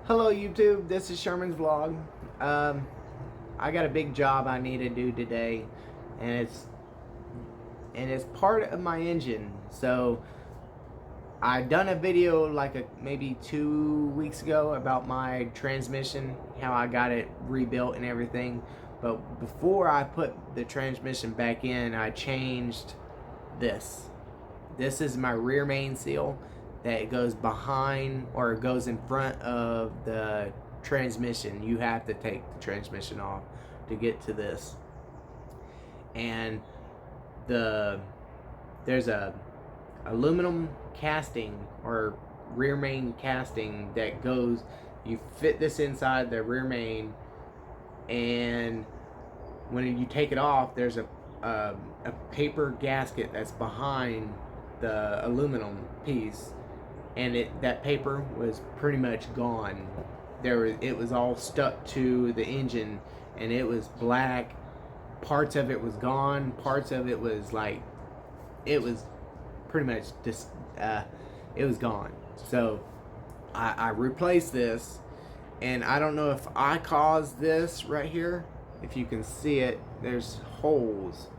Hello YouTube, this is Sherman's vlog. I got a big job I need to do today, and it's part of my engine. So I done a video like maybe 2 weeks ago about my transmission, how I got it rebuilt and everything. But before I put the transmission back in, I changed this. This is my rear main seal that goes behind or goes in front of the transmission. You have to take the transmission off to get to this. And there's a aluminum casting or rear main casting that goes, you fit this inside the rear main, and when you take it off, there's a paper gasket that's behind the aluminum piece, and that paper was pretty much gone. It was all stuck to the engine, and it was black. Parts of it was gone. Parts of it was like, it was pretty much just it was gone. So I replaced this, and I don't know if I caused this right here. If you can see it, there's holes.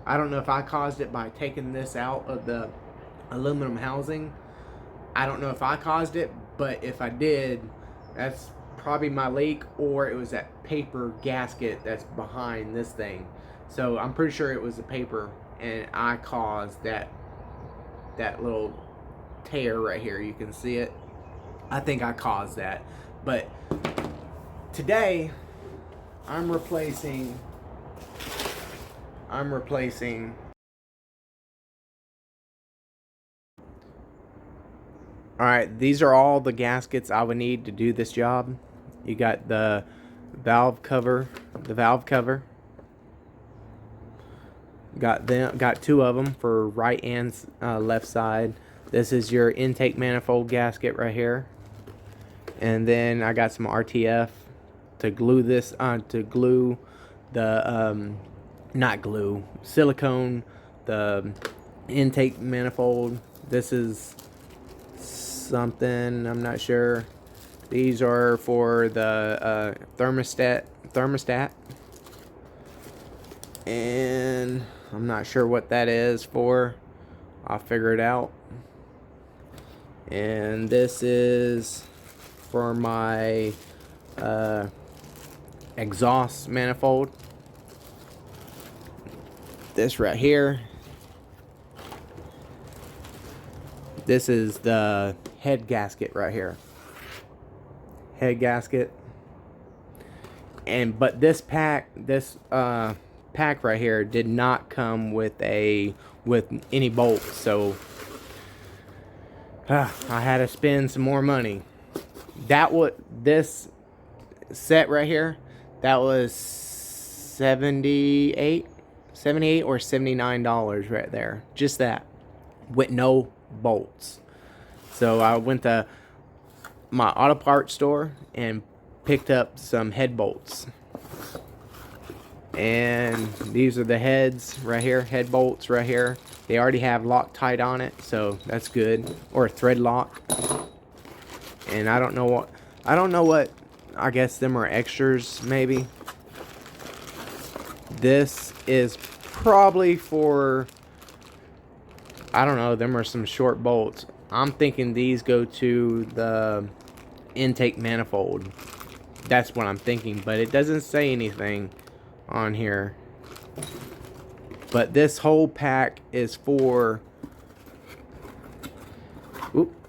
I don't know if I caused it by taking this out of the aluminum housing. I don't know if I caused it, but if I did, that's probably my leak, or it was that paper gasket that's behind this thing. So I'm pretty sure it was the paper, and I caused that little tear right here. You can see it. I think I caused that. But today I'm replacing Alright, these are all the gaskets I would need to do this job. You got the valve cover, got two of them for right and left side. This is your intake manifold gasket right here. And then I got some RTF to glue this on, to glue the not glue, silicone the intake manifold. This is something, I'm not sure. These are for the thermostat, and I'm not sure what that is for. I'll figure it out. And this is for my exhaust manifold. This right here, this is the head gasket right here. Head gasket. But this pack right here did not come with any bolts, so I had to spend some more money. This set right here, that was $78 or $79 right there. Just that, with no bolts. So I went to my auto parts store and picked up some head bolts. And these are the heads right here, head bolts right here. They already have Loctite on it, so that's good. Or thread lock. And I don't know what, I guess them are extras maybe. This is probably for, I don't know, them are some short bolts. I'm thinking these go to the intake manifold. That's what I'm thinking, but it doesn't say anything on here. But this whole pack is for,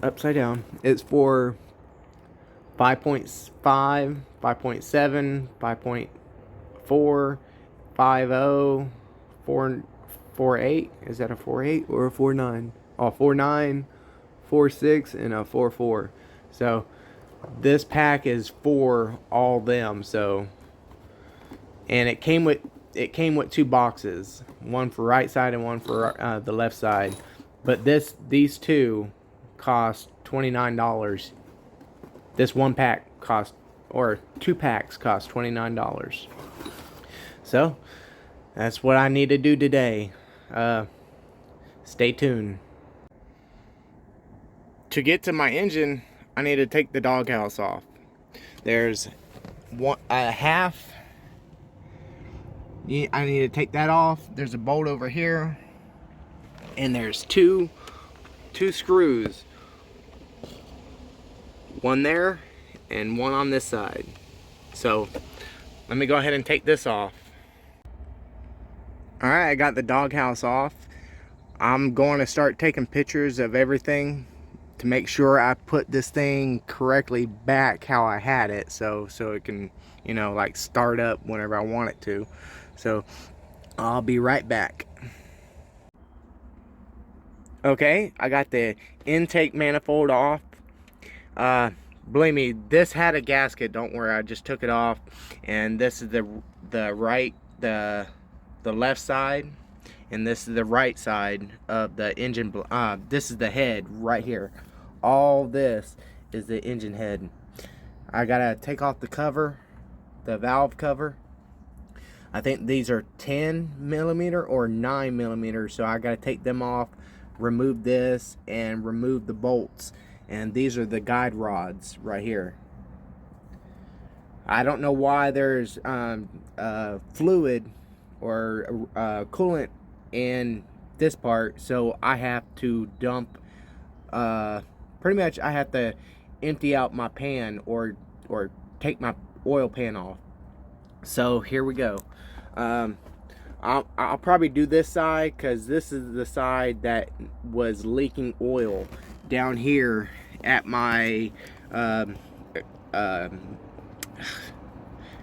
upside down. It's for 5.5, 5.7, 5.4, 5.0, 4.8. Is that a 4.8 or a 4.9? Oh, 4.9, 4.6, and a 4.4. So this pack is for all them. So, and it came with two boxes, one for right side and one for the left side. But these two cost $29. This one pack cost, or two packs cost $29. So that's what I need to do today. Stay tuned. To get to my engine, I need to take the doghouse off. There's a half. I need to take that off. There's a bolt over here, and there's two screws. One there and one on this side. So let me go ahead and take this off. All right, I got the doghouse off. I'm going to start taking pictures of everything to make sure I put this thing correctly back how I had it, so it can, you know, like start up whenever I want it to. So I'll be right back. Okay, I got the intake manifold off. Believe me, this had a gasket, don't worry, I just took it off. And this is the left side, and this is the right side of the engine. This is the head right here. All this is the engine head. I gotta take off the cover, the valve cover. I think these are 10 millimeter or 9 millimeters, so I gotta take them off, remove this, and remove the bolts. And these are the guide rods right here. I don't know why there's fluid or coolant in this part, so I have to dump, pretty much I have to empty out my pan or take my oil pan off. So here we go. I'll probably do this side because this is the side that was leaking oil down here at my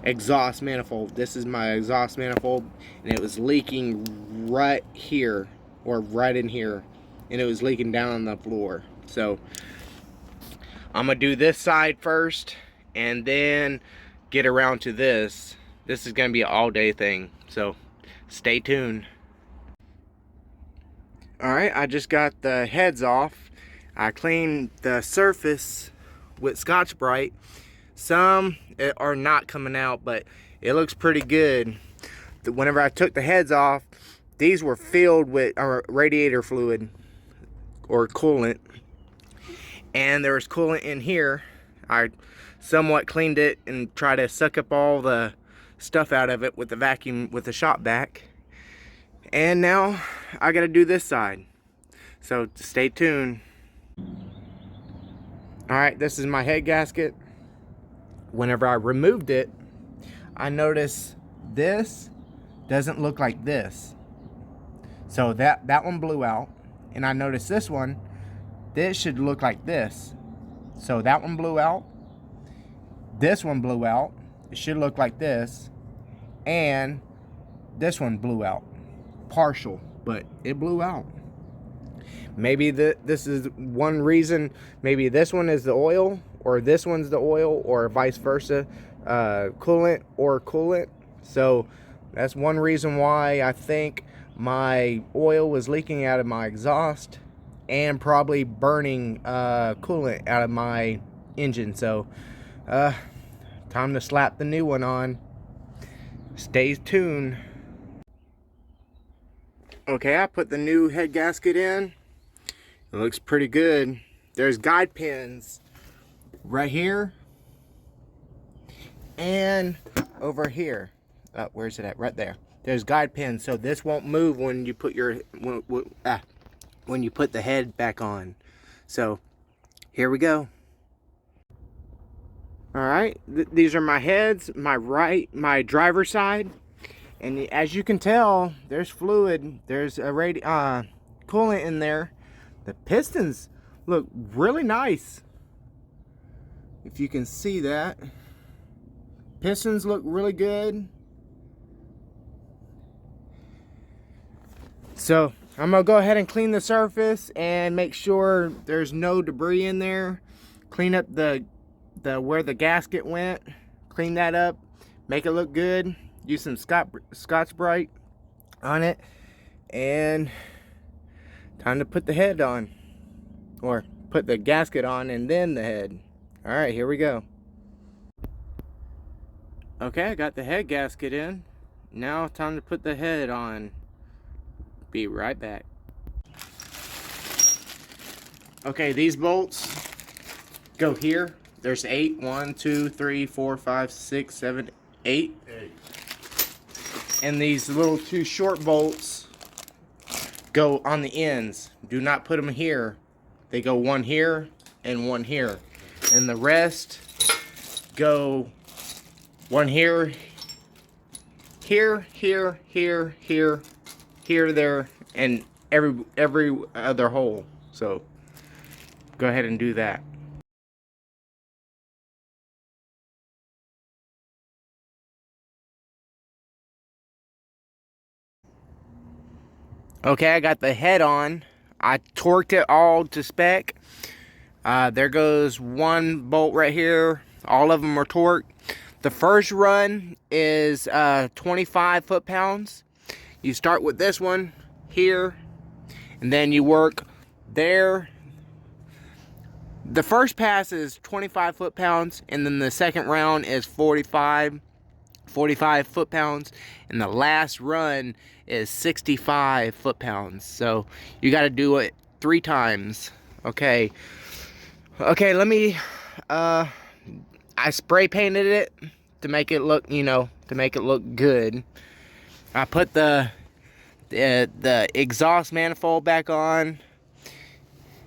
exhaust manifold. This is my exhaust manifold, and it was leaking right here, or right in here, and it was leaking down on the floor. So I'm gonna do this side first and then get around to this. This is gonna be an all-day thing, so stay tuned. Alright, I just got the heads off. I cleaned the surface with Scotch-Brite. Some are not coming out, but it looks pretty good. Whenever I took the heads off, these were filled with radiator fluid or coolant, and there was coolant in here. I somewhat cleaned it and tried to suck up all the stuff out of it with the vacuum, with the shop vac. And now I gotta do this side, so stay tuned. Alright, this is my head gasket. Whenever I removed it, I noticed this doesn't look like this. So that one blew out, and I noticed this one, this should look like this. So that one blew out, this one blew out, it should look like this, and this one blew out. Partial, but it blew out. Maybe this is one reason. Maybe this one is the oil, or this one's the oil, or vice versa, coolant or coolant. So that's one reason why I think my oil was leaking out of my exhaust and probably burning coolant out of my engine. So time to slap the new one on. Stay tuned. Okay, I put the new head gasket in. It looks pretty good. There's guide pins right here and over here. Where's it at? Right there. There's guide pins, so this won't move when you put your when you put the head back on. So here we go. All right, these are my heads. My driver's side, and as you can tell, there's fluid. There's a coolant in there. The pistons look really nice. If you can see that. Pistons look really good. So I'm gonna go ahead and clean the surface and make sure there's no debris in there. Clean up the where the gasket went. Clean that up. Make it look good. Use some Scotch-Brite on it. And time to put the head on, or put the gasket on and then the head. All right, here we go. Okay, I got the head gasket in. Now time to put the head on. Be right back. Okay, these bolts go here There's 8. 1, 2, 3, 4, 5, 6, 7, 8. And these little 2 short bolts go on the ends. Do not put them here. They go one here and one here. And the rest go one here, here, here, here, here, here, there, and every other hole. So go ahead and do that. Okay, I got the head on. I torqued it all to spec. There goes one bolt right here. All of them are torqued. The first run is 25 foot-pounds. You start with this one here, and then you work there. The first pass is 25 foot-pounds, and then the second round is 45 foot-pounds, and the last run is 65 foot-pounds. So you got to do it 3 times. Okay, let me I spray painted it to make it look, to make it look good. I put the exhaust manifold back on.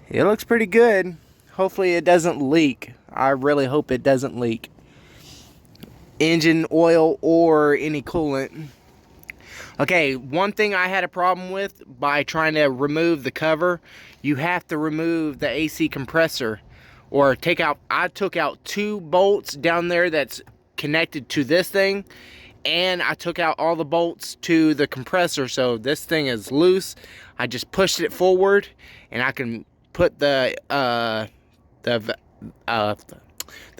It looks pretty good. Hopefully it doesn't leak. I really hope it doesn't leak engine oil or any coolant. Okay, one thing I had a problem with by trying to remove the cover, you have to remove the AC compressor, or I took out 2 bolts down there that's connected to this thing, and I took out all the bolts to the compressor, so this thing is loose. I just pushed it forward, and I can put the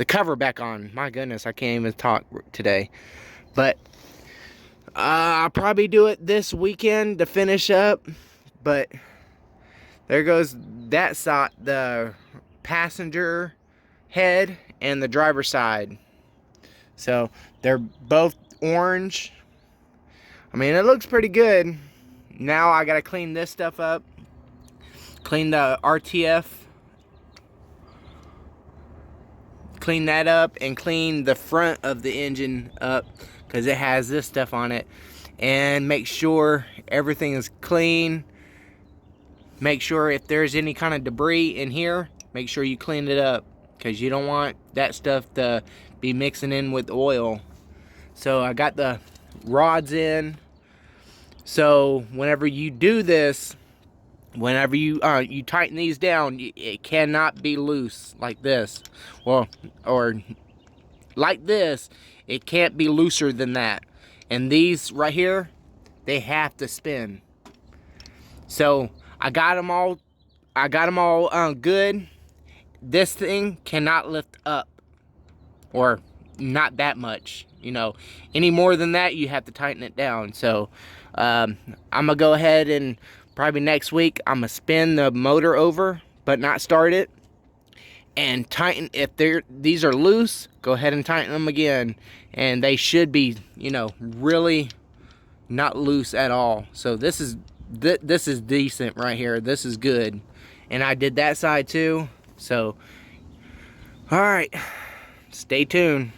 cover back on. My goodness, I can't even talk today. But I'll probably do it this weekend to finish up. But there goes that side, the passenger head and the driver's side. So they're both orange. I mean, it looks pretty good. Now I gotta clean this stuff up. Clean the RTF. Clean that up and clean the front of the engine up, because it has this stuff on it. And make sure everything is clean. Make sure if there's any kind of debris in here, make sure you clean it up, because you don't want that stuff to be mixing in with oil. So I got the rods in. So whenever you do this, whenever you tighten these down, it cannot be loose like this. Well, or like this, it can't be looser than that. And these right here, they have to spin. So I got them all good. This thing cannot lift up, or not that much, any more than that you have to tighten it down. So I'm gonna go ahead and probably next week I'm gonna spin the motor over but not start it, and tighten. If these are loose, go ahead and tighten them again, and they should be really not loose at all. So this is decent right here. This is good. And I did that side too. So all right, stay tuned.